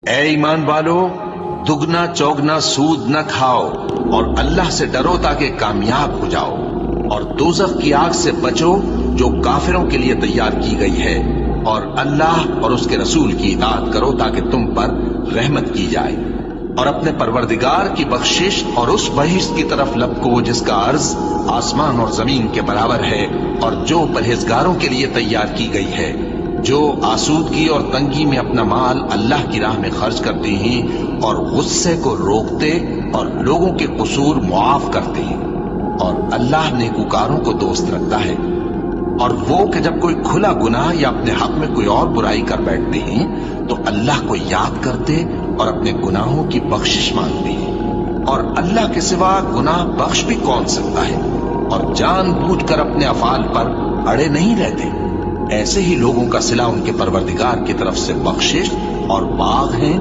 اے ایمان والو، دگنا چوگنا سود نہ کھاؤ اور اللہ سے ڈرو تاکہ کامیاب ہو جاؤ، اور دوزخ کی آگ سے بچو جو کافروں کے لیے تیار کی گئی ہے، اور اللہ اور اس کے رسول کی اطاعت کرو تاکہ تم پر رحمت کی جائے، اور اپنے پروردگار کی بخشش اور اس بہشت کی طرف لپکو جس کا عرض آسمان اور زمین کے برابر ہے، اور جو پرہیزگاروں کے لیے تیار کی گئی ہے، جو آسودگی اور تنگی میں اپنا مال اللہ کی راہ میں خرچ کرتے ہیں اور غصے کو روکتے اور لوگوں کے قصور معاف کرتے ہیں، اور اللہ نیکوکاروں کو دوست رکھتا ہے۔ اور وہ کہ جب کوئی کھلا گناہ یا اپنے حق میں کوئی اور برائی کر بیٹھتے ہیں تو اللہ کو یاد کرتے اور اپنے گناہوں کی بخشش مانگتے ہیں، اور اللہ کے سوا گناہ بخش بھی کون سکتا ہے، اور جان بوجھ کر اپنے افعال پر اڑے نہیں رہتے۔ ایسے ہی لوگوں کا صلہ ان کے پروردگار کی طرف سے بخشش اور باغ ہیں